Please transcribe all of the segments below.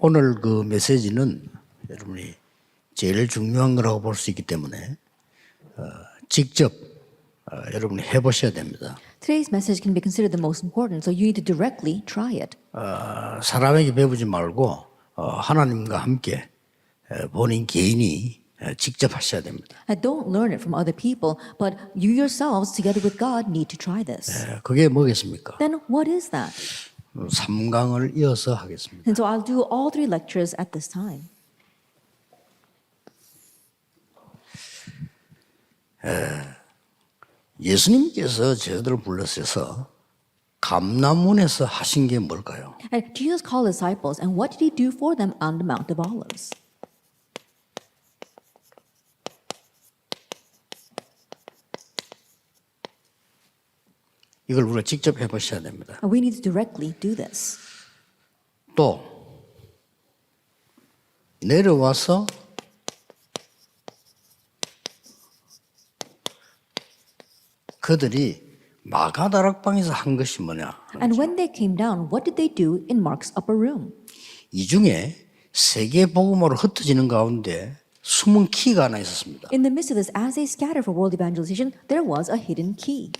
오늘 그 메시지는 여러분이 제일 중요한 거라고 볼 수 있기 때문에 직접 여러분이 해보셔야 됩니다. Today's message can be considered the most important, so you need to directly try it. 사람에게 배우지 말고 하나님과 함께 본인 개인이 직접 하셔야 됩니다. And don't learn it from other people, but you yourselves, together with God, need to try this. 그게 뭐겠습니까? Then what is that? 3강을 이어서 하겠습니다. And so I'll do all 3 lectures at this time. 예수님께서 제자들을 불러셔서 감람문에서 하신 게 뭘까요? And Jesus called his disciples, and what did he do for them on the Mount of Olives? 이걸 우리가 직접 해보셔야 됩니다. And we need to directly do this. 또 내려와서 그들이 마가다락방에서 한 것이 뭐냐? And when they came down, what did they do in Mark's upper room? 이 중에 세계 복음으로 흩어지는 가운데 숨은 키가 하나 있었습니다. In the midst of this, as they scattered for world evangelization, there was a hidden key.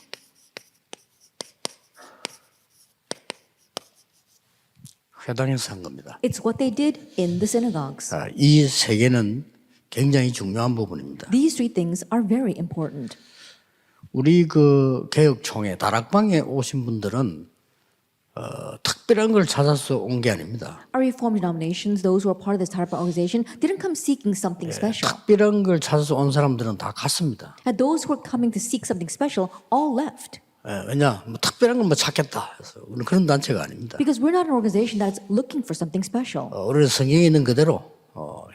회당에서 한 겁니다. It's what they did in the synagogues. 이 세 개는 굉장히 중요한 부분입니다. These 3 things are very important. 우리 그 개혁총회 다락방에 오신 분들은 특별한 걸 찾아서 온 게 아닙니다. Our Reformed denominations, those who are part of this type of organization, didn't come seeking something special. 특별한 걸 찾아서 온 사람들은 다 갔습니다. And those who were coming to seek something special all left. 왜냐, 뭐 특별한 걸 뭐 찾겠다 해서 우리는 그런 단체가 아닙니다. Because we're not an organization that's looking for something special. 우리는 성경에 있는 그대로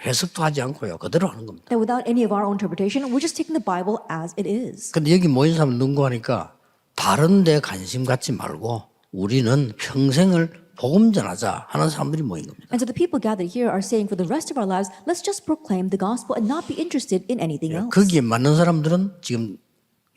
해석도 하지 않고요, 그대로 하는 겁니다. That without any of our own interpretation, we're just taking the Bible as it is. 근데 여기 모인 사람 누구 하니까 다른 데 관심 갖지 말고 우리는 평생을 복음 전하자 하는 사람들이 모인 겁니다. And so the people gathered here are saying for the rest of our lives, let's just proclaim the gospel and not be interested in anything else. 거기에 맞는 사람들은 지금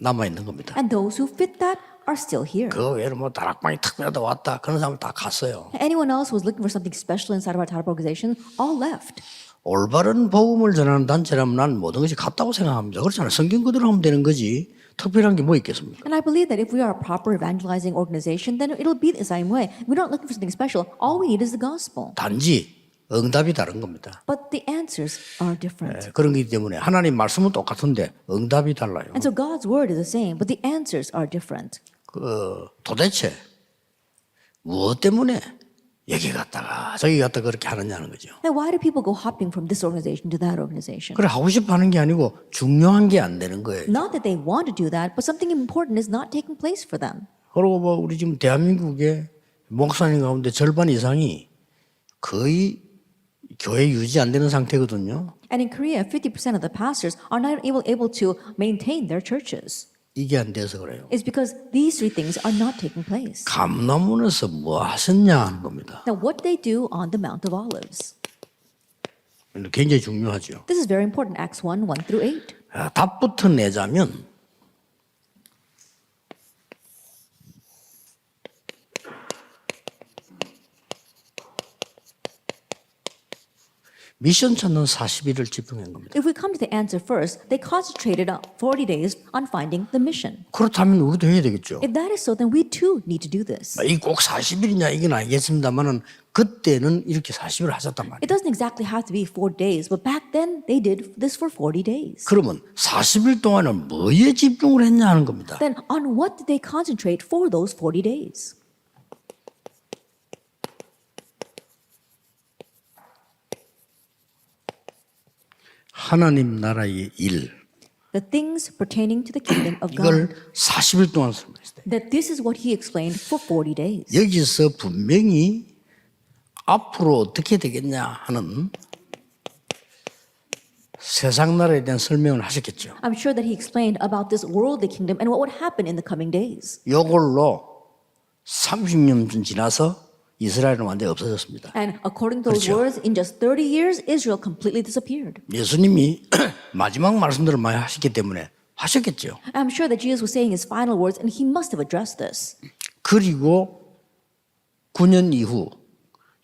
남아 있는 겁니다. And those who fit that are still here. 그 외로 뭐 다락방이 특별하다 왔다 그런 사람 다 갔어요. Anyone else who was looking for something special inside of our type of organization, all left. 올바른 복음을 전하는 단체라면 난 모든 것이 같다고 생각합니다. 그렇잖아요. 성경 그대로 하면 되는 거지 특별한 게 뭐 있겠습니까? And I believe that if we are a proper evangelizing organization, then it'll be the same way. We're not looking for something special. All we need is the gospel. 단지 응답이 다른 겁니다. But the answers are different. 그런 거기 때문에 하나님 말씀은 똑같은데 응답이 달라요. And so God's word is the same, but the answers are different. 도대체 무엇 때문에 여기 갔다가 저기 갔다 그렇게 하느냐는 거죠. Now, why do people go hopping from this organization to that organization? 그래 하고 싶어 하는 게 아니고 중요한 게 안 되는 거예요. Not that they want to do that, but something important is not taking place for them. 그리고 뭐 우리 지금 대한민국의 목사님 가운데 절반 이상이 거의 교회 유지 안 되는 상태거든요. And in Korea, 50% of the pastors are not able to maintain their churches. 이게 안 돼서 그래요. It's because these 3 things are not taking place. 감람문에서 뭐 하셨냐 하는 겁니다. Now, what did they do on the Mount of Olives? 굉장히 중요하죠. This is very important. Acts 1, 1 through 8. 답부터 내자면 미션 찾는 40일을 집중한 겁니다. If we come to the answer first, they concentrated on 40 days on finding the mission. 그렇다면 우리도 해야 되겠죠. If that is so, then we too need to do this. 이 꼭 40일이냐 이건 알겠습니다만은 그때는 이렇게 40일 하셨단 말이에요. It doesn't exactly have to be 4 days, but back then they did this for 40 days. 그러면 40일 동안은 뭐에 집중을 했냐 하는 겁니다. Then on what did they concentrate for those 40 days? 하나님 나라의 일. The things pertaining to the kingdom of 이걸 God. 40일 동안 설명했어요. That this is what he explained for 40 days. 여기서 분명히 앞으로 어떻게 되겠냐 하는 세상 나라에 대한 설명을 하셨겠죠. I'm sure that he explained about this worldly kingdom and what would happen in the coming days. 이걸로 30년 지나서 이스라엘은 완전히 없어졌습니다. And according to those 그렇죠. words, in just 30 years, Israel completely disappeared. 예수님이 마지막 말씀들을 많이 하셨기 때문에 하셨겠죠. I'm sure that Jesus was saying his final words, and he must have addressed this. 그리고 9년 이후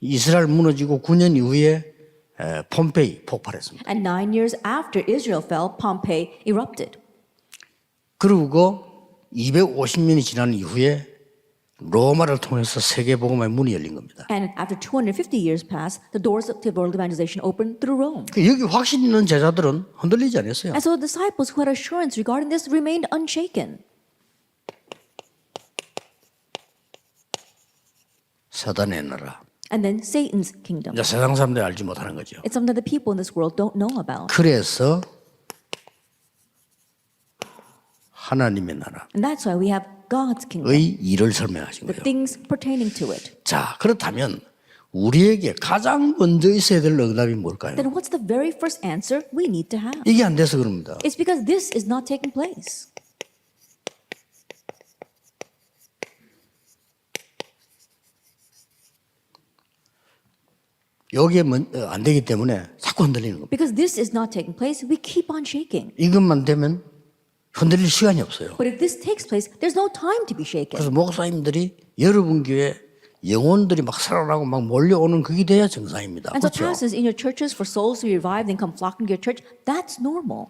이스라엘 무너지고 9년 이후에 폼페이 폭발했습니다. And 9 years after Israel fell, Pompeii erupted. 그리고 250년이 지난 이후에 로마를 통해서 세계 복음의 문이 열린 겁니다. And after 250 years passed, the doors of world evangelization opened through Rome. 여기 확신 있는 제자들은 흔들리지 않았어요. And so the disciples who had assurance regarding this remained unshaken. 사단의 나라. And then Satan's kingdom. 이제 세상 사람들이 알지 못하는 거죠. It's something that the people in this world don't know about. 그래서 하나님의 나라의 And that's why we have God's kingdom, 일을 설명하신 the 거예요. things pertaining to it. 자, 그렇다면 우리에게 가장 먼저 있어야 될 응답이 뭘까요? Then what's the very first answer we need to have? 이게 안 돼서 그럽니다. It's because this is not taking place. 여기에 안 되기 때문에 자꾸 흔들리는 겁니다. Because this is not taking place, we keep on shaking. 이것만 되면 흔들릴 시간이 없어요. But if this takes place, there's no time to be shaken. 그래서 목사님들이 여러분 교회 영혼들이 막 살아나고 막 몰려오는 그게 돼야 정상입니다. And so 그렇죠? pastors in your churches for souls to be revived and come flocking to your church, that's normal.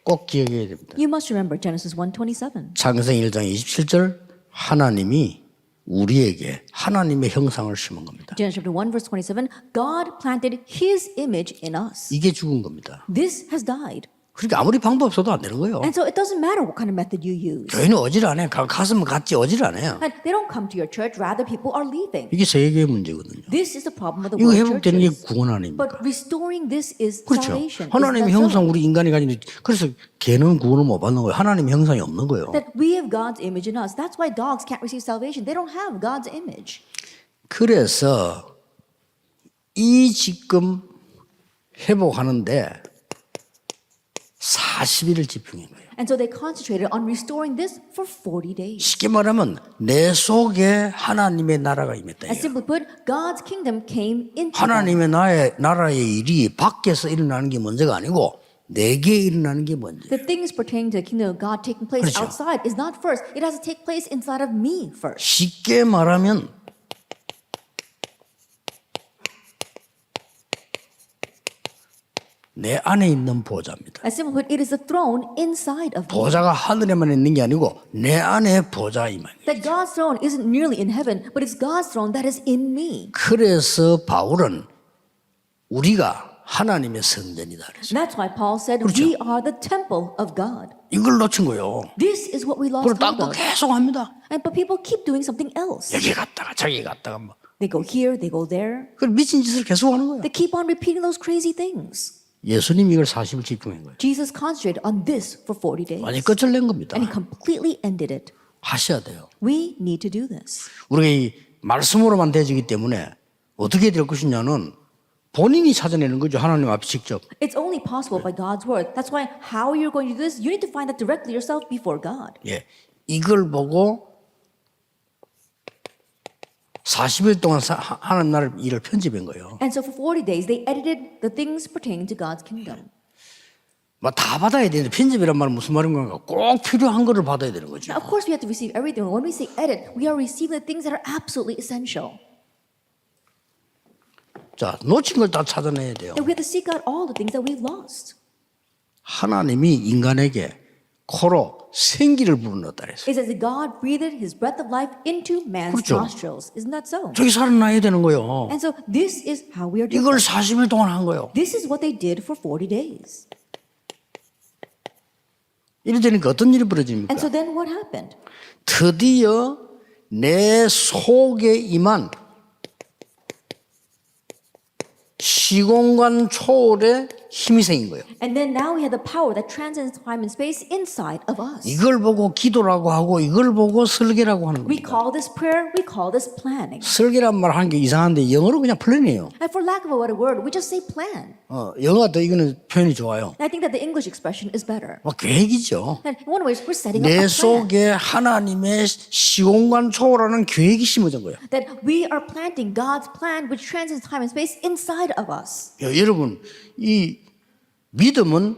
꼭 기억해야 됩니다. You must remember Genesis 1:27. 창세기 1장 27절 하나님이 우리에게 하나님의 형상을 심은 겁니다. Genesis chapter 1 verse 27, God planted his image in us. 이게 죽은 겁니다. This has died. 그러니까 아무리 방법 없어도 안 되는 거예요. And so it doesn't matter what kind of method you use. 교회는 어지를 안 해요. 갔으면 갔지 어지를 안 해요. And they don't come to your church, rather people are leaving. 이게 세계의 문제거든요. This is the problem of the 이거 world 회복되는 게 churches. 구원 아닙니까? But restoring this is 그렇죠. salvation. 하나님의 Isn't that 형상 so? 우리 인간이 가지는 그래서 개는 구원을 못 받는 거예요. 하나님의 형상이 없는 거예요. That we have God's image in us. That's why dogs can't receive salvation. They don't have God's image. 그래서 이 지금 회복하는데 40일을 집중한 거예요. And so they concentrated on restoring this for 40 days. 쉽게 말하면 내 속에 하나님의 나라가 임했다. And simply put, God's kingdom came into them. 하나님의 나라의 일이 밖에서 일어나는 게 먼저가 아니고 내게 일어나는 게 먼저. The things pertaining to the kingdom of God taking place 그렇죠. outside is not first. It has to take place inside of me first. 쉽게 말하면 내 안에 있는 보좌입니다. As simply put, it is the throne inside of me. 보좌가 하늘에만 있는 게 아니고 내 안에 보좌 임한. That God's throne isn't merely in heaven, but it's God's throne that is in me. 그래서 바울은 우리가 하나님의 성전이다 그랬어요. And that's why Paul said, 그렇죠. we are the temple of God. 이걸 놓친 거예요. This is what we lost 그걸 hold 또 of. 계속 합니다. But people keep doing something else. 여기 갔다가 저기 갔다가 뭐. They go here, they go there. 그 미친 짓을 계속 하는 거예요. They keep on repeating those crazy things. 예수님이 이걸 40일 집중한 거예요. Jesus concentrated on this for 40 days. 완전히 끝을 낸 겁니다. And he completely ended it. 하셔야 돼요. We need to do this. 우리가 이 말씀으로만 되지기 때문에 어떻게 될 것이냐는 본인이 찾아내는 거죠. 하나님 앞에 직접. It's only possible by God's word. That's why how you're going to do this, you need to find out directly yourself before God. 예, 이걸 보고 40일 동안 하나님 나라의 일을 편집한 거예요. And so for 40 days, they edited the things pertaining to God's kingdom. 막 다 받아야 되는데 편집이란 말은 무슨 말인가? 꼭 필요한 거를 받아야 되는 거죠. Now, of course, we have to receive everything. When we say edit, we are receiving the things that are absolutely essential. 자, 놓친 걸 다 찾아내야 돼요. And we have to seek out all the things that we've lost. 하나님이 인간에게 코로 생기를 불어넣었다 그랬어요. It says that God breathed his breath of life into man's 그렇죠. nostrils. Isn't that so? 저기 살아나야 되는 거예요. And so this is how we are doing 이걸 it. 40일 동안 한 거예요. This is what they did for 40 days. 이래 되니까 어떤 일이 벌어집니까? And so then what happened? 드디어 내 속에 임한 시공간 초월의 힘이 생긴 거예요. And then now we have the power that transcends time and space inside of us. 이걸 보고 기도라고 하고 이걸 보고 설계라고 하는 We 겁니다. call this prayer, we call this planning. 설계란 말 하는 게 이상한데 영어로 그냥 플랜이에요. And for lack of a better word, we just say plan. 영어가 더 이거는 표현이 좋아요. And I think that the English expression is better. 계획이죠. And in one way, we're setting up 내 a plan. 속에 하나님의 시공간 초월하는 계획이 심어진 거예요. That we are planting God's plan which transcends time and space inside of us. 여러분, 이 믿음은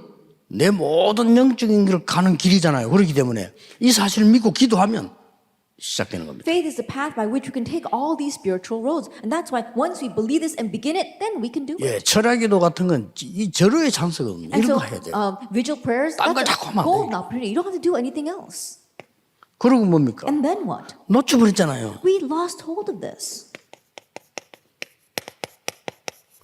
내 모든 영적인 길 가는 길이잖아요. 그렇기 때문에 이 사실을 믿고 기도하면 시작되는 겁니다. Faith is the path by which we can take all these spiritual roads. And that's why once we believe this and begin it, then we can do 예, it. 철학기도 같은 건 이 절호의 찬스거든요. And 이런 so 거 해야 돼요. vigil prayers, 딴 걸 that's 자꾸 하면 안 a golden 돼요. opportunity. You don't have to do anything else. 그러고 뭡니까? And then what? 놓쳐버렸잖아요. We lost hold of this.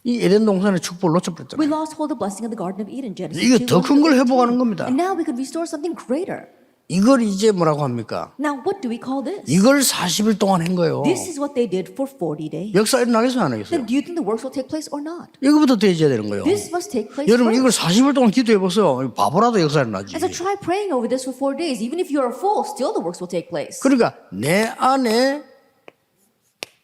이 에덴 동산의 축복을 We 놓쳐버렸잖아요. lost hold of the blessing of the Garden of Eden, Genesis 이거 2. 더 큰 걸 회복하는 겁니다. And now we could restore something greater. 이걸 이제 뭐라고 합니까? Now what do we call this? 이걸 40일 동안 한 거예요. This is what they did for 40 days. 역사 일어나겠어요, 안 하겠어요? Then do you think the works will take place or not? 이거부터 되어야 되는 거예요. This must take place 여러분 first. 이걸 40일 동안 기도해 보세요. 바보라도 역사 일어나지. And so try praying over this for 4 days. Even if you are full, still the works will take place. 그러니까 내 안에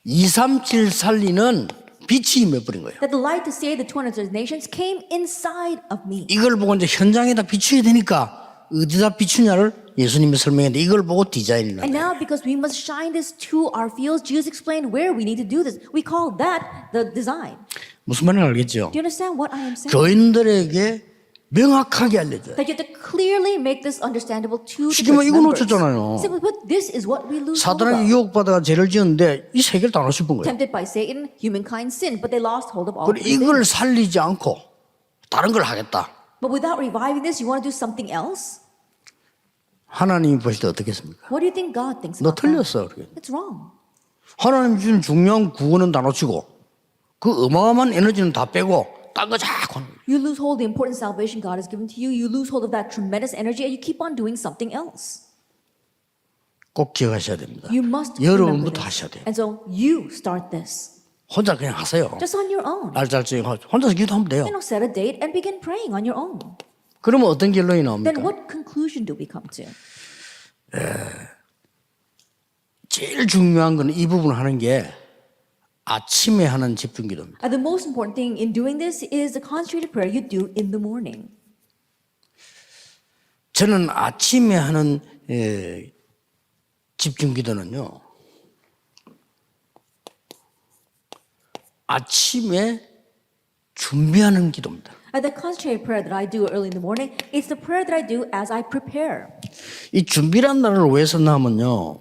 237 살리는 빛이 임해버린 거예요. That the light to save the 200 nations came inside of me. 이걸 보고 이제 현장에다 비춰야 되니까 어디다 비추냐를 예수님이 설명했는데 이걸 보고 디자인이 And 나요. now because we must shine this to our fields, Jesus explained where we need to do this. We call that the design. 무슨 말인지 알겠죠? Do you understand what I am saying? 교인들에게 명확하게 알려줘요. That you have to clearly make this understandable to the 쉽게 말하면 church 이거 members. 놓쳤잖아요. Simply put, this is what we lose hold 사단에게 of. 유혹받아가 죄를 지었는데 이 세 개를 다 놓칠 뻔 거예요. Tempted by Satan, humankind sinned, but they lost hold of all 그리고 three 이걸 things. 살리지 않고 다른 걸 하겠다. But without reviving this, you want to do something else? 하나님이 보실 때 어떻겠습니까? What do you think God thinks 너 about that? 틀렸어. 그러겠네. It's wrong. 하나님 주신 중요한 구원은 다 놓치고 그 어마어마한 에너지는 다 빼고 딴 거 자꾸 하는 거예요. You lose hold of the important salvation God has given to you. You lose hold of that tremendous energy, and you keep on doing something else. 꼭 기억하셔야 됩니다. You must remember 여러분부터 this. 하셔야 돼요. And so you start this 혼자 그냥 하세요. just on your own. 날짜를 혼자서 기도하면 돼요. Set a date and begin praying on your own. 그러면 어떤 결론이 Then 나옵니까? what conclusion do we come to? 제일 중요한 건 이 부분을 하는 게 아침에 하는 집중기도입니다. The most important thing in doing this is the concentrated prayer you do in the morning. 저는 아침에 하는 집중기도는요. 아침에 준비하는 기도입니다. The concentrated prayer that I do early in the morning is the prayer that I do as I prepare. 이 준비란 단어를 왜 썼냐면요.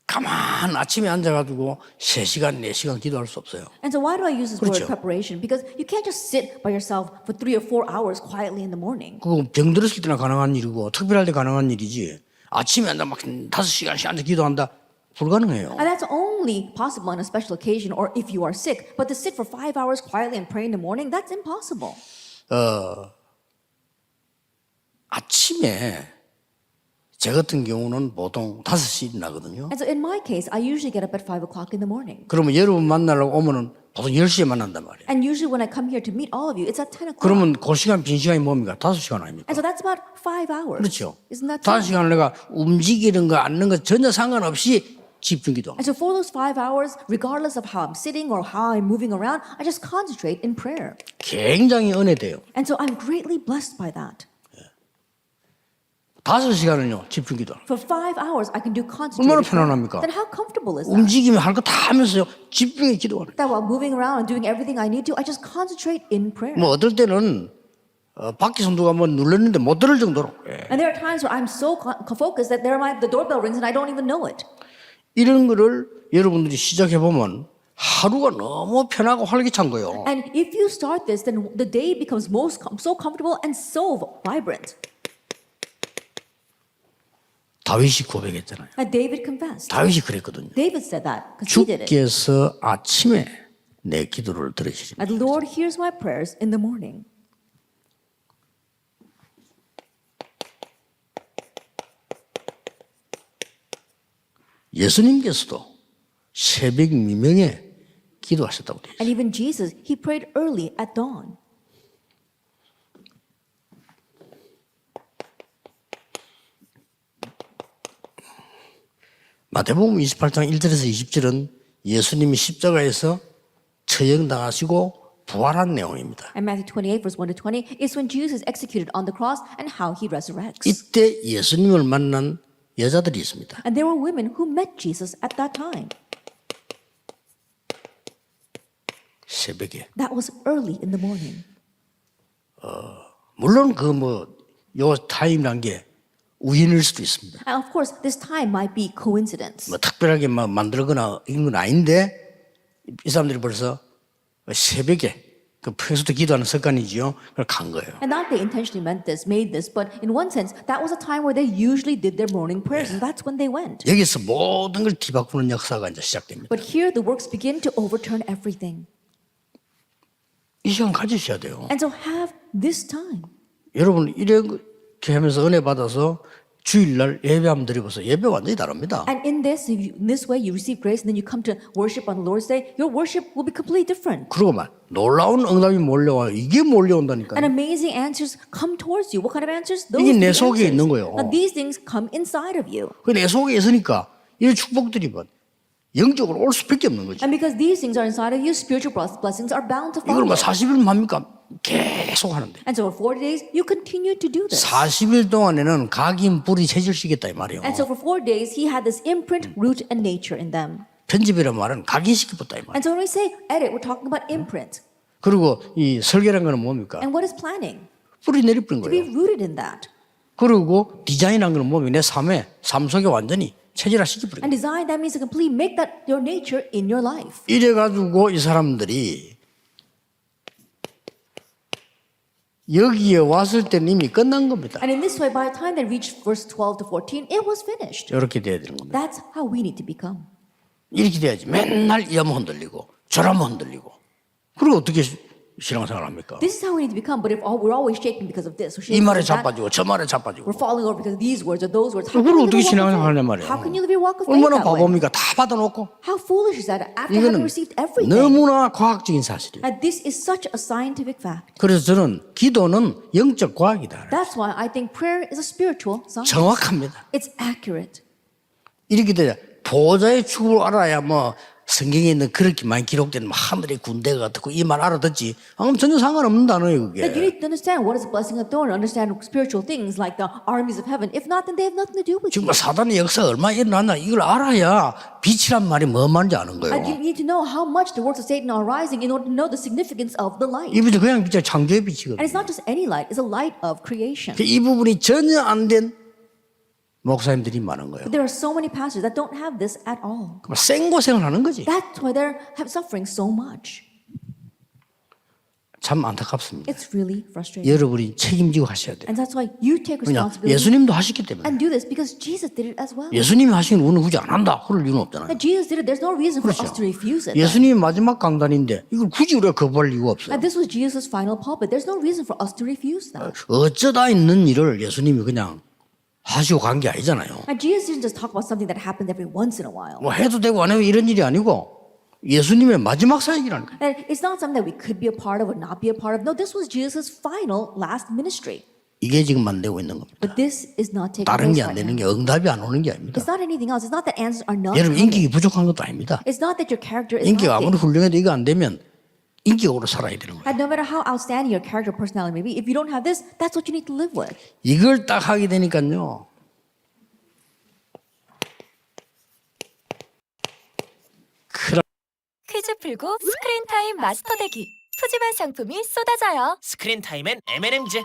가만 아침에 앉아가지고 3시간, 4시간 기도할 수 없어요. And so why do I use this 그렇죠. word preparation? Because you can't just sit by yourself for 3 or 4 hours quietly in the morning. 그거 병들었을 때나 가능한 일이고 특별할 때 가능한 일이지. 아침에 앉아 막 5시간씩 앉아 기도한다. 불가능해요. And that's only possible on a special occasion or if you are sick. But to sit for 5 hours quietly and pray in the morning, that's impossible. 아침에 제 같은 경우는 보통 5시 일어나거든요. And so in my case, I usually get up at 5 o'clock in the morning. 그러면 여러분 만나려고 오면은 보통 10시에 만난단 말이에요. And usually when I come here to meet all of you, it's at 10 o'clock. 그러면 그 시간 빈 시간이 뭡니까? 5시간 아닙니까? And so that's about 5 hours. 그렇죠. Isn't that true? 5시간을 내가 움직이는 거 앉는 거 전혀 상관없이 집중기도. And so for those 5 hours, regardless of how I'm sitting or how I'm moving around, I just concentrate in prayer. 굉장히 은혜돼요. And so I'm greatly blessed by that. 5시간은요 집중기도. For 5 hours, I can do 얼마나 concentrated prayer. 편안합니까? Then how comfortable is that? 움직이면 할 거 다 하면서요 집중해 기도하는. That while moving around and doing everything I need to, I just concentrate in prayer. 뭐 어떨 때는 밖에서 누가 뭐 눌렀는데 못 들을 정도로. And there are times where I'm so focused that the doorbell rings and I don't even know it. 이런 거를 여러분들이 시작해 보면 하루가 너무 편하고 활기찬 거예요. And if you start this, then the day becomes so comfortable and so vibrant. 다윗이 고백했잖아요. And David confessed. 다윗이 그랬거든요. David said that because he did it. 주께서 아침에 내 기도를 들으시리니. And the Lord hears my prayers in the morning. 예수님께서도 새벽 미명에 기도하셨다고 되어 있어요. And even Jesus, he prayed early at dawn. 마태복음 28장 1절에서 20절은 예수님이 십자가에서 처형당하시고 부활한 내용입니다. And Matthew 28, verse 1 to 20 is when Jesus is executed on the cross and how he resurrects. 이때 예수님을 만난 여자들이 있습니다. And there were women who met Jesus at that time. 새벽에 That was early in the morning. 물론 그 요 타임이란 게 우연일 수도 있습니다. And of course, this time might be coincidence. 특별하게 만들거나 이런 건 아닌데 이 사람들이 벌써 새벽에 그 평소도 기도하는 습관이지요. 그걸 간 거예요. And not they intentionally made this, but in one sense, that was a time where they usually did their morning prayers, and that's when they went. 여기서 모든 걸 뒤바꾸는 역사가 이제 시작됩니다. But here, the works begin to overturn everything. 이 시간 가지셔야 돼요. And so have this time. 여러분 이렇게 하면서 은혜 받아서 주일날 예배 한번 드려보세요. 예배 완전히 다릅니다. And in this way, you receive grace, and then you come to worship on the Lord's Day. Your worship will be completely different. 그리고 막 놀라운 응답이 몰려와요. 이게 몰려온다니까요. And amazing answers come towards you. What kind of answers? Those 이게 are 내 the 속에 answers. 있는 거예요. Now, these things come inside of you. 그 내 속에 있으니까 이 축복들이 영적으로 올 수밖에 없는 거지. And because these things are inside of you, spiritual blessings are bound to 이걸 follow. 40일 합니까? 계속 하는데. And so for 40 days, you continue to do this. 40일 동안에는 각인 뿌리 체질시켰다 이 말이에요. And so for 4 days, he had this imprint, root, and nature in them. 편집이란 말은 각인시켰다 이 말이에요. And so when we say edit, we're talking about imprint. 그리고 이 설계라는 거는 뭡니까? And what is planning? 뿌리 내리뿌린 To be 거예요. rooted in that. 그리고 디자인한 거는 뭡니까? 내 삶 속에 완전히 체질화 시켜버린 And 거예요. design, that means to completely make that your nature in your life. 이래가지고 이 사람들이 여기에 왔을 때는 이미 끝난 겁니다. And in this way, by the time they reached verse 12 to 14, it was finished. 이렇게 돼야 되는 겁니다. That's how we need to become. 이렇게 돼야지. 맨날 이러면 흔들리고 저러면 흔들리고. 그리고 어떻게 신앙생활 합니까? This is how we need to become. But if we're always shaken because of this, or 이 shaken 말에 because of that, 자빠지고 저 말에 자빠지고. we're falling over because of these words or those words. How can 그걸 you 어떻게 live your walk of 신앙생활 하냐 faith? 말이에요. How can you live your walk of faith 얼마나 that way? 바보입니까? 다 받아놓고. How foolish is that after having 이거는 received everything? 너무나 과학적인 사실이에요. And this is such a scientific fact. 그래서 저는 기도는 영적 과학이다. That's why I think prayer is a spiritual science. 정확합니다. It's accurate. 이렇게 돼야 보호자의 축을 알아야 성경에 있는 그렇게 많이 기록된 하늘의 군대가 어떻고 이 말 알아듣지. 그럼 전혀 상관없는 단어예요 Like you 그게. need to understand what is the blessing of throne, understand spiritual things like the armies of heaven. If not, then they have nothing to do with 지금 you. 사단의 역사가 얼마나 일어났나 이걸 알아야 빛이란 말이 뭐 말인지 아는 And you 거예요. need to know how much the works of Satan are rising in order to know the significance of the light. 이 빛은 그냥 진짜 창조의 And 빛이거든요. it's not just any light, it's a light of creation. 이 부분이 전혀 안 된 목사님들이 많은 거예요. But there are so many pastors that don't have this at all. 생고생을 하는 거지. That's why they're suffering so much. 참 안타깝습니다. It's really frustrating. 여러분이 책임지고 하셔야 돼요. And that's why you take 그냥 responsibility 예수님도 하셨기 때문에. and do this because Jesus did it as well. 예수님이 하신 우리는 굳이 안 한다. 그럴 이유는 없잖아요. And Jesus did it. There's no reason for 그렇죠. us to refuse it. 예수님이 마지막 강단인데 이걸 굳이 우리가 거부할 이유가 없어요. And this was Jesus' final pulpit. There's no reason for us to refuse that. 어쩌다 있는 일을 예수님이 그냥 하시고 간 게 아니잖아요. And Jesus didn't just talk about something that happened every once in a while. 해도 되고 안 해도 이런 일이 아니고 예수님의 마지막 사역이라는 거예요. And it's not something that we could be a part of or not be a part of. No, this was Jesus' final, last ministry. 이게 지금 안 되고 있는 겁니다. But this is not taking 다른 place 게 안 right 되는 now. 게 응답이 안 오는 게 아닙니다. It's not anything else. It's not that answers are not 여러분 coming. 인격이 부족한 것도 아닙니다. It's not that your character is 인기가 아무리 lacking. 훌륭해도 이거 안 되면 인격으로 살아야 되는 거예요. And no matter how outstanding your character or personality may be, if you don't have this, that's what you need to live with. 이걸 딱 하게 되니까요. 퀴즈 풀고 스크린 타임 마스터 되기. 푸짐한 상품이 쏟아져요. 스크린 타임엔 M&M즈.